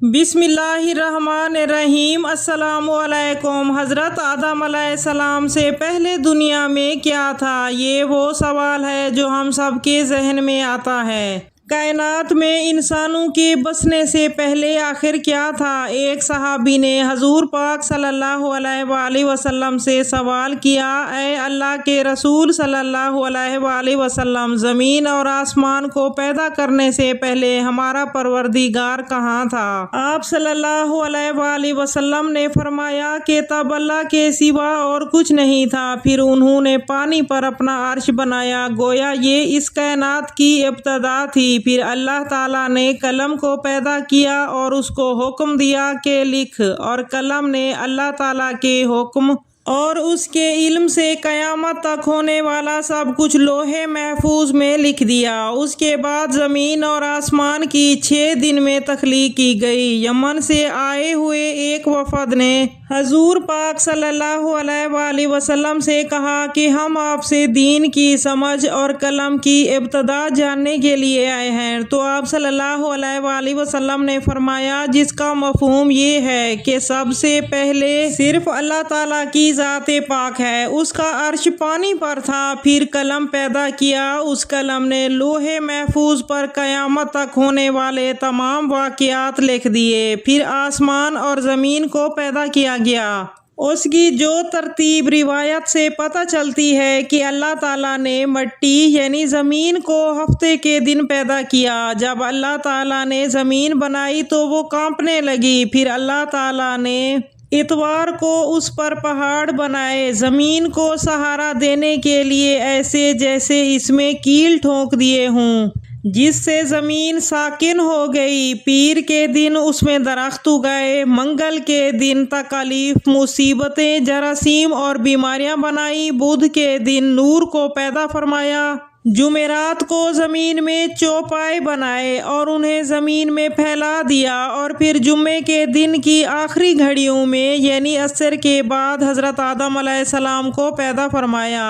بسم اللہ الرحمن الرحیم۔ السلام علیکم۔ حضرت آدم علیہ السلام سے پہلے دنیا میں کیا تھا؟ یہ وہ سوال ہے جو ہم سب کے ذہن میں آتا ہے۔ کائنات میں انسانوں کے بسنے سے پہلے آخر کیا تھا؟ ایک صحابی نے حضور پاک صلی اللہ علیہ وآلہ وسلم سے سوال کیا، اے اللہ کے رسول صلی اللہ علیہ وآلہ وسلم، زمین اور آسمان کو پیدا کرنے سے پہلے ہمارا پروردگار کہاں تھا؟ آپ صلی اللہ علیہ وآلہ وسلم نے فرمایا کہ تب اللہ کے سوا اور کچھ نہیں تھا، پھر انہوں نے پانی پر اپنا عرش بنایا، گویا یہ اس کائنات کی ابتدا تھی۔ پھر اللہ تعالیٰ نے قلم کو پیدا کیا اور اس کو حکم دیا کہ لکھ، اور قلم نے اللہ تعالیٰ کے حکم اور اس کے علم سے قیامت تک ہونے والا سب کچھ لوح محفوظ میں لکھ دیا۔ اس کے بعد زمین اور آسمان کی 6 دن میں تخلیق کی گئی۔ یمن سے آئے ہوئے ایک وفد نے حضور پاک صلی اللہ علیہ وآلہ وسلم سے کہا کہ ہم آپ سے دین کی سمجھ اور قلم کی ابتدا جاننے کے لیے آئے ہیں، تو آپ صلی اللہ علیہ وآلہ وسلم نے فرمایا، جس کا مفہوم یہ ہے کہ سب سے پہلے صرف اللہ تعالیٰ کی ذات پاک ہے، اس کا عرش پانی پر تھا، پھر قلم پیدا کیا، اس قلم نے لوح محفوظ پر قیامت تک ہونے والے تمام واقعات لکھ دیے، پھر آسمان اور زمین کو پیدا کیا گیا۔ اس کی جو ترتیب روایت سے پتہ چلتی ہے کہ اللہ تعالیٰ نے مٹی یعنی زمین کو ہفتے کے دن پیدا کیا۔ جب اللہ تعالیٰ نے زمین بنائی تو وہ کانپنے لگی، پھر اللہ تعالیٰ نے اتوار کو اس پر پہاڑ بنائے، زمین کو سہارا دینے کے لیے ایسے جیسے اس میں کیل ٹھونک دیے ہوں، جس سے زمین ساکن ہو گئی۔ پیر کے دن اس میں درخت اگائے، منگل کے دن تکالیف، مصیبتیں، جراثیم اور بیماریاں بنائی، بدھ کے دن نور کو پیدا فرمایا، جمعرات کو زمین میں چوپائے بنائے اور انہیں زمین میں پھیلا دیا، اور پھر جمعے کے دن کی آخری گھڑیوں میں یعنی عصر کے بعد حضرت آدم علیہ السلام کو پیدا فرمایا۔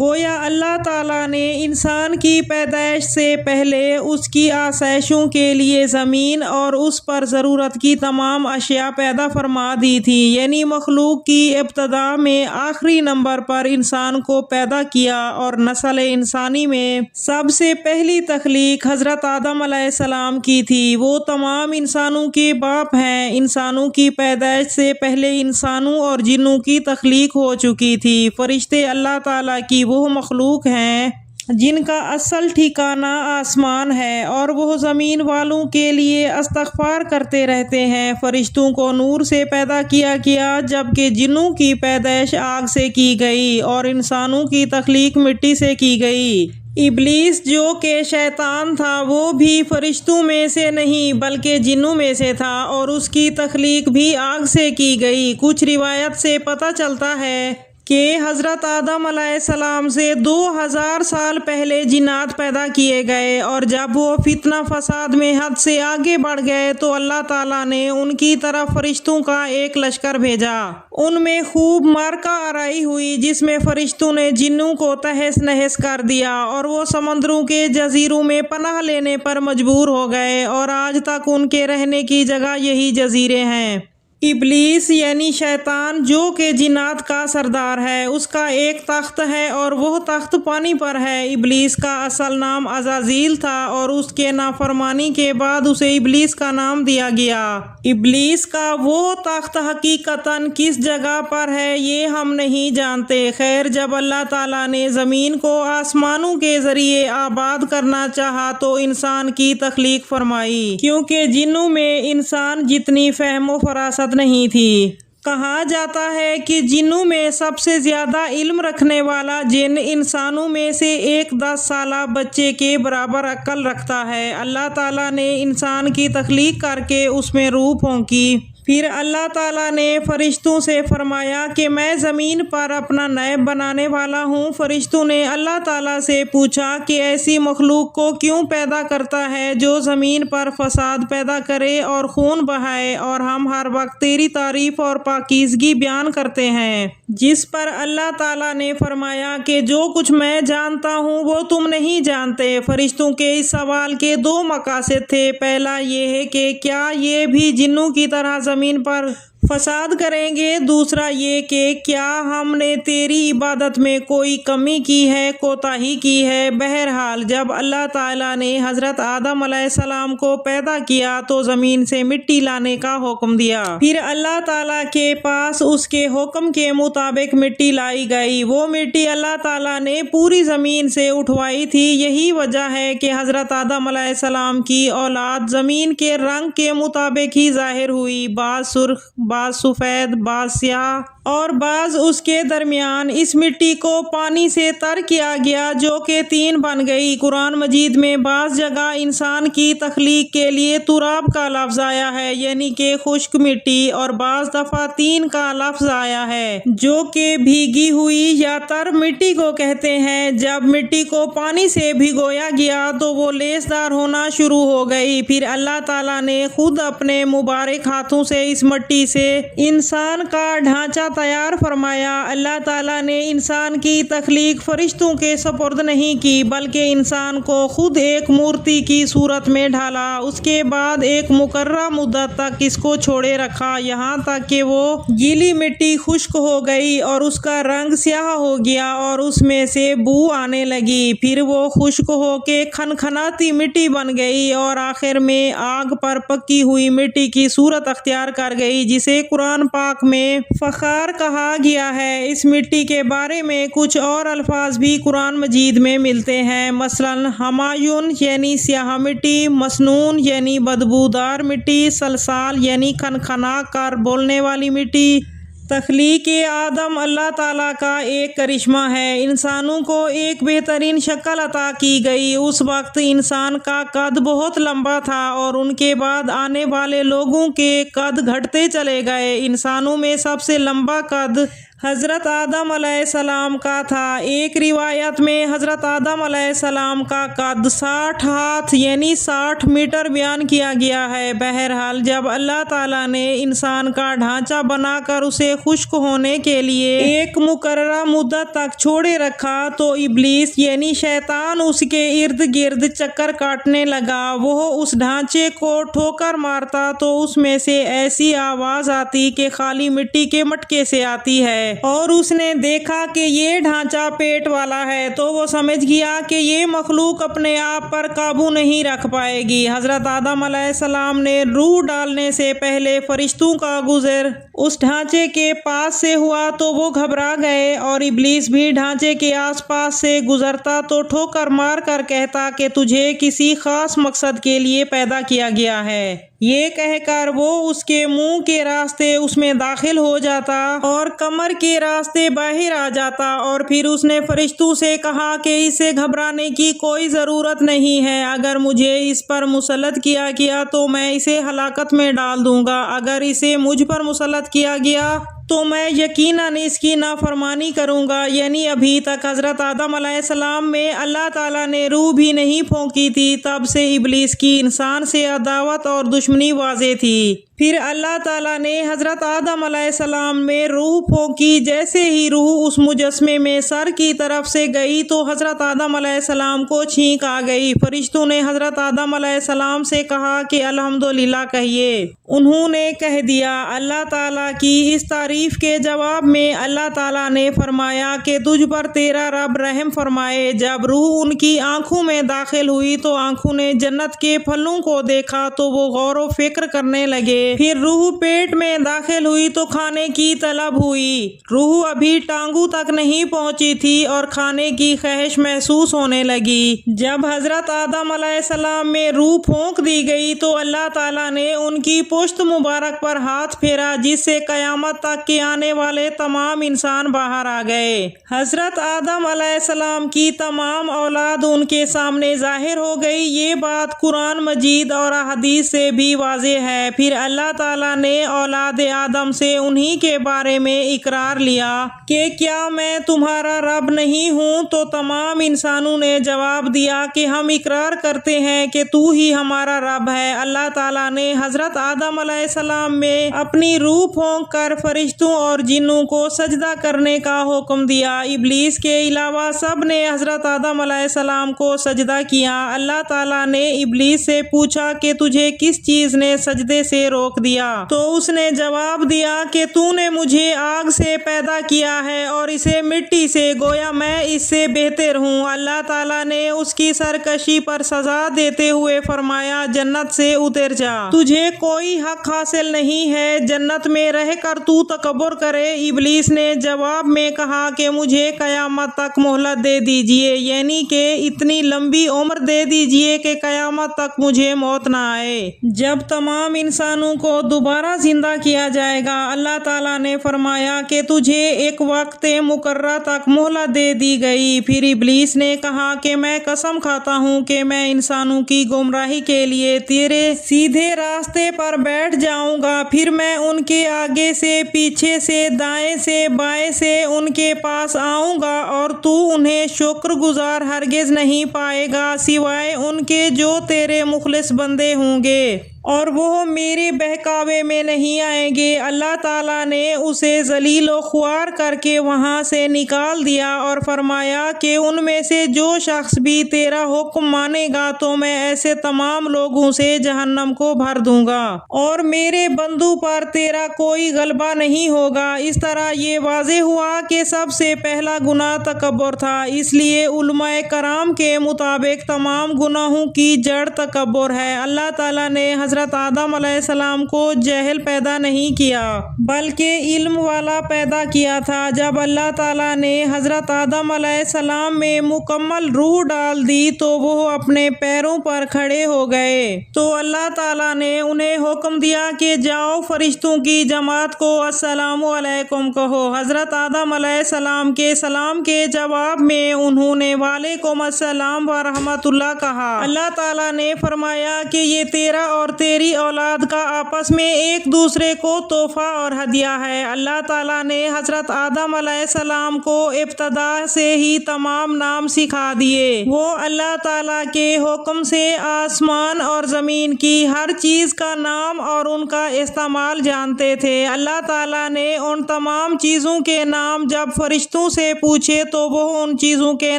گویا اللہ تعالیٰ نے انسان کی پیدائش سے پہلے اس کی آسائشوں کے لیے زمین اور اس پر ضرورت کی تمام اشیاء پیدا فرما دی تھی، یعنی مخلوق کی ابتدا میں آخری نمبر پر انسان کو پیدا کیا، اور نسل انسانی میں سب سے پہلی تخلیق حضرت آدم علیہ السلام کی تھی۔ وہ تمام انسانوں کے باپ ہیں۔ انسانوں کی پیدائش سے پہلے انسانوں اور جنوں کی تخلیق ہو چکی تھی۔ فرشتے اللہ تعالیٰ کی وہ مخلوق ہیں جن کا اصل ٹھکانہ آسمان ہے، اور وہ زمین والوں کے لیے استغفار کرتے رہتے ہیں۔ فرشتوں کو نور سے پیدا کیا گیا، جبکہ جنوں کی پیدائش آگ سے کی گئی اور انسانوں کی تخلیق مٹی سے کی گئی۔ ابلیس جو کہ شیطان تھا، وہ بھی فرشتوں میں سے نہیں بلکہ جنوں میں سے تھا، اور اس کی تخلیق بھی آگ سے کی گئی۔ کچھ روایت سے پتہ چلتا ہے کہ حضرت آدم علیہ السلام سے 2000 سال پہلے جنات پیدا کیے گئے، اور جب وہ فتنہ فساد میں حد سے آگے بڑھ گئے تو اللہ تعالیٰ نے ان کی طرف فرشتوں کا ایک لشکر بھیجا۔ ان میں خوب معرکہ آرائی ہوئی، جس میں فرشتوں نے جنوں کو تہس نہس کر دیا، اور وہ سمندروں کے جزیروں میں پناہ لینے پر مجبور ہو گئے، اور آج تک ان کے رہنے کی جگہ یہی جزیرے ہیں۔ ابلیس یعنی شیطان جو کہ جنات کا سردار ہے، اس کا ایک تخت ہے اور وہ تخت پانی پر ہے۔ ابلیس کا اصل نام عزازیل تھا، اور اس کے نافرمانی کے بعد اسے ابلیس کا نام دیا گیا۔ ابلیس کا وہ تخت حقیقتاً کس جگہ پر ہے یہ ہم نہیں جانتے۔ خیر، جب اللہ تعالیٰ نے زمین کو آسمانوں کے ذریعے آباد کرنا چاہا تو انسان کی تخلیق فرمائی، کیونکہ جنوں میں انسان جتنی فہم و فراست نہیں تھی۔ کہا جاتا ہے کہ جنوں میں سب سے زیادہ علم رکھنے والا جن انسانوں میں سے ایک 10 سالہ بچے کے برابر عقل رکھتا ہے۔ اللہ تعالیٰ نے انسان کی تخلیق کر کے اس میں روح پھونکی، پھر اللہ تعالیٰ نے فرشتوں سے فرمایا کہ میں زمین پر اپنا نائب بنانے والا ہوں۔ فرشتوں نے اللہ تعالیٰ سے پوچھا کہ ایسی مخلوق کو کیوں پیدا کرتا ہے جو زمین پر فساد پیدا کرے اور خون بہائے، اور ہم ہر وقت تیری تعریف اور پاکیزگی بیان کرتے ہیں۔ جس پر اللہ تعالیٰ نے فرمایا کہ جو کچھ میں جانتا ہوں وہ تم نہیں جانتے۔ فرشتوں کے اس سوال کے دو مقاصد تھے۔ پہلا یہ ہے کہ کیا یہ بھی جنوں کی طرح زمین پر فساد کریں گے، دوسرا یہ کہ کیا ہم نے تیری عبادت میں کوئی کمی کی ہے، کوتاہی کی ہے۔ بہرحال جب اللہ تعالیٰ نے حضرت آدم علیہ السلام کو پیدا کیا تو زمین سے مٹی لانے کا حکم دیا۔ پھر اللہ تعالیٰ کے پاس اس کے حکم کے مطابق مٹی لائی گئی۔ وہ مٹی اللہ تعالیٰ نے پوری زمین سے اٹھوائی تھی۔ یہی وجہ ہے کہ حضرت آدم علیہ السلام کی اولاد زمین کے رنگ کے مطابق ہی ظاہر ہوئی، بعض سرخ، بعض سفید، بعض سیاہ اور بعض اس کے درمیان۔ اس مٹی کو پانی سے تر کیا گیا جو کہ طین بن گئی۔ قرآن مجید میں بعض جگہ انسان کی تخلیق کے لیے تراب کا لفظ آیا ہے، یعنی کہ خشک مٹی، اور بعض دفعہ طین کا لفظ آیا ہے جو کہ بھیگی ہوئی یا تر مٹی کو کہتے ہیں۔ جب مٹی کو پانی سے بھگویا گیا تو وہ لیسدار ہونا شروع ہو گئی۔ پھر اللہ تعالیٰ نے خود اپنے مبارک ہاتھوں سے اس مٹی سے انسان کا ڈھانچہ تیار فرمایا۔ اللہ تعالیٰ نے انسان کی تخلیق فرشتوں کے سپرد نہیں کی، بلکہ انسان کو خود ایک مورتی کی صورت میں ڈھالا۔ اس کے بعد ایک مقررہ مدت تک اس کو چھوڑے رکھا، یہاں تک کہ وہ گیلی مٹی خشک ہو گئی اور اس کا رنگ سیاہ ہو گیا اور اس میں سے بو آنے لگی۔ پھر وہ خشک ہو کے کھنکھناتی مٹی بن گئی اور آخر میں آگ پر پکی ہوئی مٹی کی صورت اختیار کر گئی، جسے قرآن پاک میں فخار کہا گیا ہے۔ اس مٹی کے بارے میں کچھ اور الفاظ بھی قرآن مجید میں ملتے ہیں، مثلاً ہمایون یعنی سیاہ مٹی، مسنون یعنی بدبودار مٹی، سلسال یعنی کھنکھنا کر بولنے والی مٹی۔ تخلیق آدم اللہ تعالیٰ کا ایک کرشمہ ہے۔ انسانوں کو ایک بہترین شکل عطا کی گئی۔ اس وقت انسان کا قد بہت لمبا تھا اور ان کے بعد آنے والے لوگوں کے قد گھٹتے چلے گئے۔ انسانوں میں سب سے لمبا قد حضرت آدم علیہ السلام کا تھا۔ ایک روایت میں حضرت آدم علیہ السلام کا قد 60 ہاتھ یعنی 60 میٹر بیان کیا گیا ہے۔ بہرحال جب اللہ تعالیٰ نے انسان کا ڈھانچہ بنا کر اسے خشک ہونے کے لیے ایک مقررہ مدت تک چھوڑے رکھا تو ابلیس یعنی شیطان اس کے ارد گرد چکر کاٹنے لگا۔ وہ اس ڈھانچے کو ٹھوکر مارتا تو اس میں سے ایسی آواز آتی کہ خالی مٹی کے مٹکے سے آتی ہے، اور اس نے دیکھا کہ یہ ڈھانچہ پیٹ والا ہے تو وہ سمجھ گیا کہ یہ مخلوق اپنے آپ پر قابو نہیں رکھ پائے گی۔ حضرت آدم علیہ السلام نے روح ڈالنے سے پہلے فرشتوں کا گزر اس ڈھانچے کے پاس سے ہوا تو وہ گھبرا گئے، اور ابلیس بھی ڈھانچے کے آس پاس سے گزرتا تو ٹھوکر مار کر کہتا کہ تجھے کسی خاص مقصد کے لیے پیدا کیا گیا ہے۔ یہ کہہ کر وہ اس کے منہ کے راستے اس میں داخل ہو جاتا اور کمر کے راستے باہر آ جاتا، اور پھر اس نے فرشتوں سے کہا کہ اسے گھبرانے کی کوئی ضرورت نہیں ہے۔ اگر مجھے اس پر مسلط کیا گیا تو میں اسے ہلاکت میں ڈال دوں گا، اگر اسے مجھ پر مسلط کیا گیا تو میں یقیناً اس کی نافرمانی کروں گا۔ یعنی ابھی تک حضرت آدم علیہ السلام میں اللہ تعالیٰ نے روح بھی نہیں پھونکی تھی، تب سے ابلیس کی انسان سے عداوت اور دشمنی واضح تھی۔ پھر اللہ تعالیٰ نے حضرت آدم علیہ السلام میں روح پھونکی۔ جیسے ہی روح اس مجسمے میں سر کی طرف سے گئی تو حضرت آدم علیہ السلام کو چھینک آ گئی۔ فرشتوں نے حضرت آدم علیہ السلام سے کہا کہ الحمدللہ کہیے۔ انہوں نے کہہ دیا۔ اللہ تعالیٰ کی اس تعریف کے جواب میں اللہ تعالیٰ نے فرمایا کہ تجھ پر تیرا رب رحم فرمائے۔ جب روح ان کی آنکھوں میں داخل ہوئی تو آنکھوں نے جنت کے پھلوں کو دیکھا تو وہ غور و فکر کرنے لگے۔ پھر روح پیٹ میں داخل ہوئی تو کھانے کی طلب ہوئی۔ روح ابھی ٹانگوں تک نہیں پہنچی تھی اور کھانے کی خواہش محسوس ہونے لگی۔ جب حضرت آدم علیہ السلام میں روح پھونک دی گئی تو اللہ تعالیٰ نے ان کی پشت مبارک پر ہاتھ پھیرا، جس سے قیامت تک کے آنے والے تمام انسان باہر آ گئے۔ حضرت آدم علیہ السلام کی تمام اولاد ان کے سامنے ظاہر ہو گئی۔ یہ بات قرآن مجید اور احادیث سے بھی واضح ہے۔ پھر اللہ تعالیٰ نے اولاد آدم سے انہی کے بارے میں اقرار لیا کہ کیا میں تمہارا رب نہیں ہوں؟ تو تمام انسانوں نے جواب دیا کہ ہم اقرار کرتے ہیں کہ تو ہی ہمارا رب ہے۔ اللہ تعالیٰ نے حضرت آدم علیہ السلام میں اپنی روح پھونک کر فرشتوں اور جنوں کو سجدہ کرنے کا حکم دیا۔ ابلیس کے علاوہ سب نے حضرت آدم علیہ السلام کو سجدہ کیا۔ اللہ تعالیٰ نے ابلیس سے پوچھا کہ تجھے کس چیز نے سجدے سے روک دیا؟ تو اس نے جواب دیا کہ تو نے مجھے آگ سے پیدا کیا ہے اور اسے مٹی سے، گویا میں اس سے بہتر ہوں۔ اللہ تعالیٰ نے اس کی سرکشی پر سزا دیتے ہوئے فرمایا جنت سے اتر جا، تجھے کوئی حق حاصل نہیں ہے جنت میں رہ کر تو تکبر کرے۔ ابلیس نے جواب میں کہا کہ مجھے قیامت تک مہلت دے دیجئے، یعنی کہ اتنی لمبی عمر دے دیجئے کہ قیامت تک مجھے موت نہ آئے۔ جب تمام انسانوں کو دوبارہ زندہ کیا جائے گا، اللہ تعالیٰ نے فرمایا کہ تجھے ایک وقت مقررہ تک مہلت دے دی گئی۔ پھر ابلیس نے کہا کہ میں قسم کھاتا ہوں کہ میں انسانوں کی گمراہی کے لیے تیرے سیدھے راستے پر بیٹھ جاؤں گا، پھر میں ان کے آگے سے، پیچھے سے، دائیں سے، بائیں سے ان کے پاس آؤں گا اور تو انہیں شکر گزار ہرگز نہیں پائے گا سوائے ان کے جو تیرے مخلص بندے ہوں گے، اور وہ میرے بہکاوے میں نہیں آئیں گے۔ اللہ تعالیٰ نے اسے ذلیل و خوار کر کے وہاں سے نکال دیا اور فرمایا کہ ان میں سے جو شخص بھی تیرا حکم مانے گا تو میں ایسے تمام لوگوں سے جہنم کو بھر دوں گا اور میرے بندوں پر تیرا کوئی غلبہ نہیں ہوگا۔ اس طرح یہ واضح ہوا کہ سب سے پہلا گناہ تکبر تھا، اس لیے علماء کرام کے مطابق تمام گناہوں کی جڑ تکبر ہے۔ اللہ تعالیٰ نے حضرت آدم علیہ السلام کو جاہل پیدا نہیں کیا بلکہ علم والا پیدا کیا تھا۔ جب اللہ تعالیٰ نے حضرت آدم علیہ السلام میں مکمل روح ڈال دی تو وہ اپنے پیروں پر کھڑے ہو گئے، تو اللہ تعالیٰ نے انہیں حکم دیا کہ جاؤ فرشتوں کی جماعت کو السلام علیکم کہو۔ حضرت آدم علیہ السلام کے سلام کے جواب میں انہوں نے وعلیکم السلام ورحمۃ اللہ کہا۔ اللہ تعالیٰ نے فرمایا کہ یہ تیرا اور تیری اولاد کا آپس میں ایک دوسرے کو تحفہ اور ہدیہ ہے۔ اللہ تعالیٰ نے حضرت آدم علیہ السلام کو ابتدا سے ہی تمام نام سکھا دیے۔ وہ اللہ تعالیٰ کے حکم سے آسمان اور زمین کی ہر چیز کا نام اور ان کا استعمال جانتے تھے۔ اللہ تعالیٰ نے ان تمام چیزوں کے نام جب فرشتوں سے پوچھے تو وہ ان چیزوں کے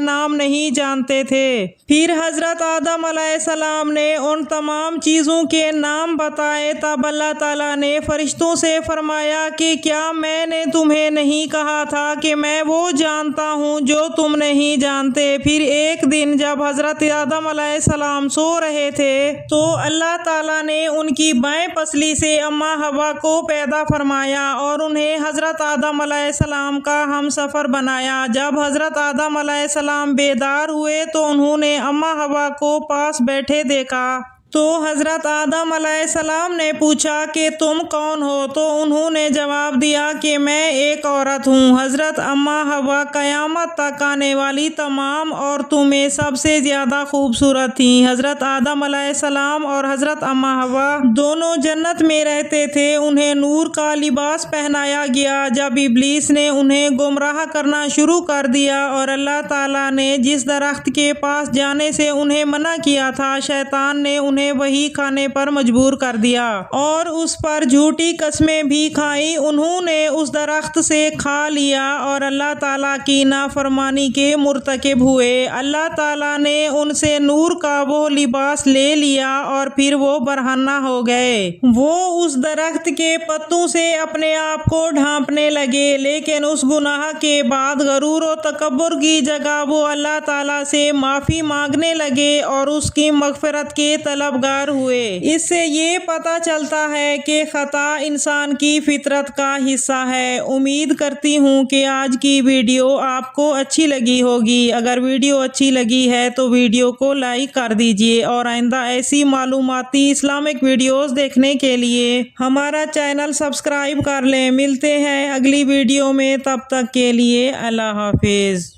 نام نہیں جانتے تھے۔ پھر حضرت آدم علیہ السلام نے ان تمام چیزوں کے نام بتائے، تب اللہ تعالیٰ نے فرشتوں سے فرمایا کہ کیا میں نے تمہیں نہیں کہا تھا کہ میں وہ جانتا ہوں جو تم نہیں جانتے؟ پھر ایک دن جب حضرت آدم علیہ السلام سو رہے تھے تو اللہ تعالیٰ نے ان کی بائیں پسلی سے اماں حوا کو پیدا فرمایا اور انہیں حضرت آدم علیہ السلام کا ہم سفر بنایا۔ جب حضرت آدم علیہ السلام بیدار ہوئے تو انہوں نے اماں حوا کو پاس بیٹھے دیکھا، تو حضرت آدم علیہ السلام نے پوچھا کہ تم کون ہو؟ تو انہوں نے جواب دیا کہ میں ایک عورت ہوں۔ حضرت اماں حوا قیامت تک آنے والی تمام عورتوں میں سب سے زیادہ خوبصورت تھیں۔ حضرت آدم علیہ السلام اور حضرت اماں حوا دونوں جنت میں رہتے تھے، انہیں نور کا لباس پہنایا گیا۔ جب ابلیس نے انہیں گمراہ کرنا شروع کر دیا اور اللہ تعالیٰ نے جس درخت کے پاس جانے سے انہیں منع کیا تھا، شیطان نے انہیں وہی کھانے پر مجبور کر دیا اور اس پر جھوٹی قسمیں بھی کھائیں۔ انہوں نے اس درخت سے کھا لیا اور اللہ تعالیٰ کی نافرمانی کے مرتکب ہوئے۔ اللہ تعالیٰ نے ان سے نور کا وہ لباس لے لیا اور پھر وہ برہنہ ہو گئے۔ وہ اس درخت کے پتوں سے اپنے آپ کو ڈھانپنے لگے، لیکن اس گناہ کے بعد غرور و تکبر کی جگہ وہ اللہ تعالیٰ سے معافی مانگنے لگے اور اس کی مغفرت کے طلبگار ہوئے۔ اس سے یہ پتہ چلتا ہے کہ خطا انسان کی فطرت کا حصہ ہے۔ امید کرتی ہوں کہ آج کی ویڈیو آپ کو اچھی لگی ہوگی۔ اگر ویڈیو اچھی لگی ہے تو ویڈیو کو لائک کر دیجئے اور آئندہ ایسی معلوماتی اسلامک ویڈیوز دیکھنے کے لیے ہمارا چینل سبسکرائب کر لیں۔ ملتے ہیں اگلی ویڈیو میں، تب تک کے لیے اللہ حافظ۔